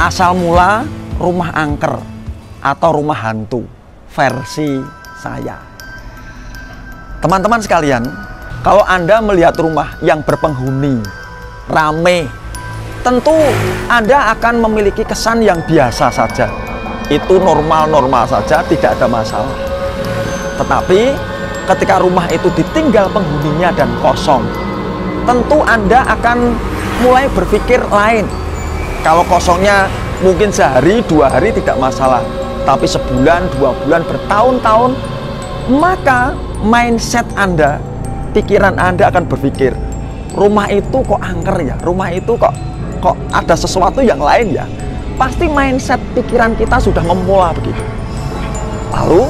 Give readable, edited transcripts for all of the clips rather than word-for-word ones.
Asal mula rumah angker atau rumah hantu versi saya. Teman-teman sekalian, kalau Anda melihat rumah yang berpenghuni, rame, tentu Anda akan memiliki kesan yang biasa saja. Itu normal-normal saja, tidak ada masalah. Tetapi ketika rumah itu ditinggal penghuninya dan kosong, tentu Anda akan mulai berpikir lain. Kalau kosongnya mungkin sehari, 2 hari tidak masalah. Tapi sebulan, 2 bulan, bertahun-tahun, maka mindset Anda, pikiran Anda akan berpikir, rumah itu kok angker ya, rumah itu kok ada sesuatu yang lain ya. Pasti mindset pikiran kita sudah memula begitu. Lalu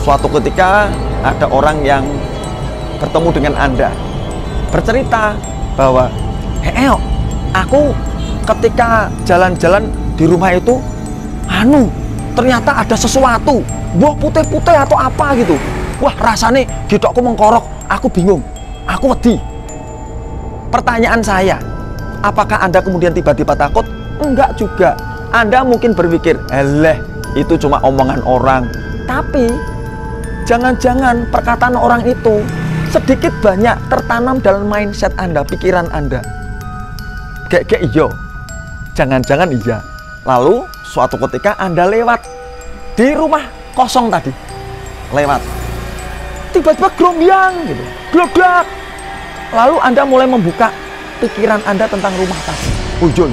suatu ketika ada orang yang bertemu dengan Anda, bercerita bahwa aku ketika jalan-jalan di rumah itu ternyata ada sesuatu, buah putih-putih atau apa gitu. Wah, rasanya gitu aku mengkorok, aku bingung, aku wedi. Pertanyaan saya, apakah Anda kemudian tiba-tiba takut? Enggak juga. Anda mungkin berpikir, itu cuma omongan orang. Tapi jangan-jangan perkataan orang itu sedikit banyak tertanam dalam mindset Anda, pikiran Anda. Kayak iyo, jangan-jangan iya. Lalu suatu ketika Anda lewat di rumah kosong tadi, lewat, tiba-tiba gerombyang gitu, glodak. Lalu Anda mulai membuka pikiran Anda tentang rumah tadi. Iya,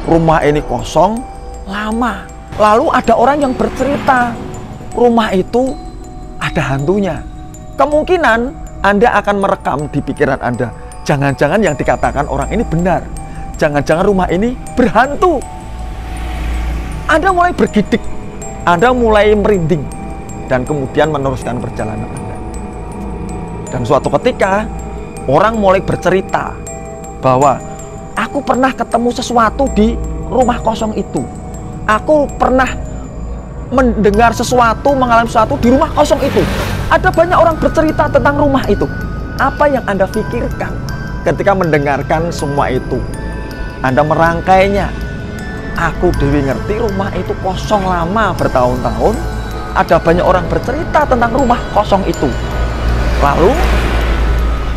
rumah ini kosong lama. Lalu ada orang yang bercerita, rumah itu ada hantunya. Kemungkinan Anda akan merekam di pikiran Anda, jangan-jangan yang dikatakan orang ini benar. Jangan-jangan rumah ini berhantu. Anda mulai bergidik, Anda mulai merinding, dan kemudian meneruskan perjalanan Anda. Dan suatu ketika, orang mulai bercerita bahwa aku pernah ketemu sesuatu di rumah kosong itu. Aku pernah mendengar sesuatu, mengalami sesuatu di rumah kosong itu. Ada banyak orang bercerita tentang rumah itu. Apa yang Anda pikirkan ketika mendengarkan semua itu? Anda merangkainya. Aku dewi ngerti rumah itu kosong lama bertahun-tahun. Ada banyak orang bercerita tentang rumah kosong itu. Lalu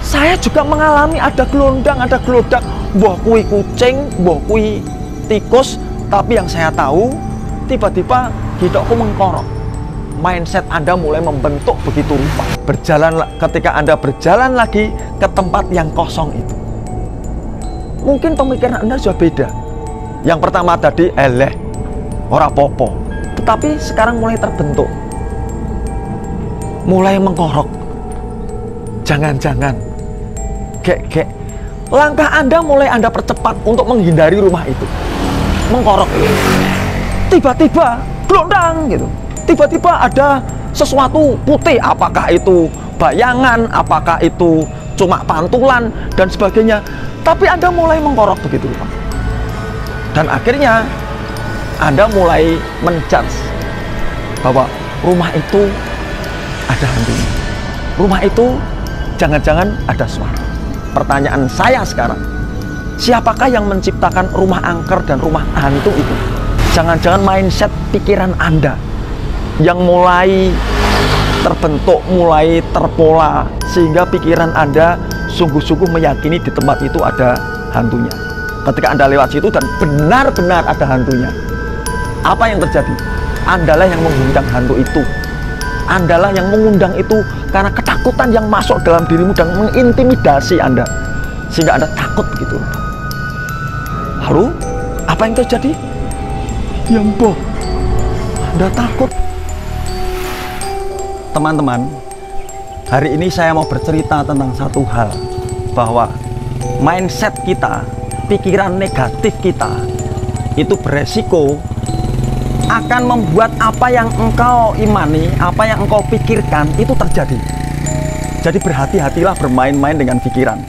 saya juga mengalami ada gelondang, ada gelodak, mbah kui kucing, mbah kui tikus. Tapi yang saya tahu, tiba-tiba hidupku mengkorok. Mindset Anda mulai membentuk begitu rupa. Ketika Anda berjalan lagi ke tempat yang kosong itu, mungkin pemikiran Anda sudah beda. Yang pertama tadi, ora popo. Tetapi sekarang mulai terbentuk, mulai mengkorok. Jangan-jangan, langkah Anda mulai Anda percepat untuk menghindari rumah itu. Mengkorok. Tiba-tiba gelondang gitu. Tiba-tiba ada sesuatu putih. Apakah itu bayangan? Apakah itu cuma pantulan dan sebagainya? Tapi Anda mulai mengkorok begitu, Pak. Dan akhirnya Anda mulai menjudge bahwa rumah itu ada hantunya. Rumah itu jangan-jangan ada suara. Pertanyaan saya sekarang, siapakah yang menciptakan rumah angker dan rumah hantu itu? Jangan-jangan mindset pikiran Anda yang mulai terbentuk, mulai terpola, sehingga pikiran Anda sungguh-sungguh meyakini di tempat itu ada hantunya. Ketika Anda lewat situ dan benar-benar ada hantunya, apa yang terjadi? Andalah yang mengundang hantu itu. Andalah yang mengundang itu karena ketakutan yang masuk dalam dirimu dan mengintimidasi Anda, sehingga Anda takut begitu. Lalu apa yang terjadi? Ya mbah, Anda takut. Teman-teman, hari ini saya mau bercerita tentang satu hal, bahwa mindset kita, pikiran negatif kita itu beresiko akan membuat apa yang engkau imani, apa yang engkau pikirkan itu terjadi. Jadi berhati-hatilah bermain-main dengan pikiran.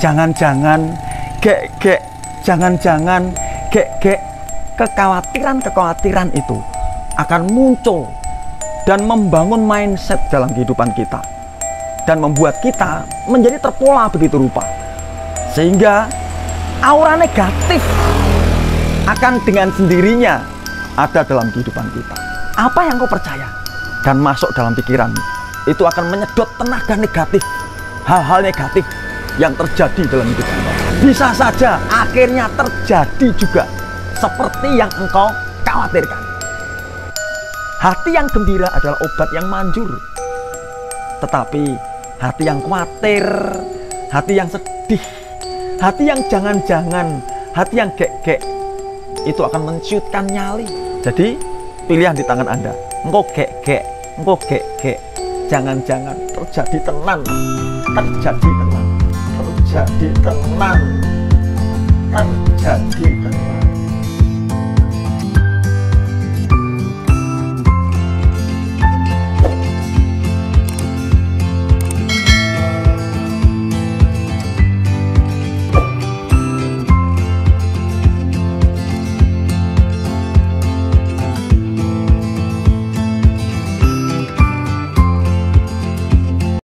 Jangan-jangan jangan-jangan kekhawatiran itu akan muncul dan membangun mindset dalam kehidupan kita dan membuat kita menjadi terpola begitu rupa, sehingga aura negatif akan dengan sendirinya ada dalam kehidupan kita. Apa yang kau percaya dan masuk dalam pikiranmu, itu akan menyedot tenaga negatif, hal-hal negatif yang terjadi dalam hidup Anda. Bisa saja akhirnya terjadi juga seperti yang engkau khawatirkan. Hati yang gembira adalah obat yang manjur. Tetapi hati yang khawatir, hati yang sedih, hati yang jangan-jangan, hati yang gek-gek, itu akan menciutkan nyali. Jadi pilihan di tangan Anda. Engkau gek-gek, engkau gek-gek, jangan-jangan terjadi tenan, terjadi tenan, terjadi tenan, terjadi tenan.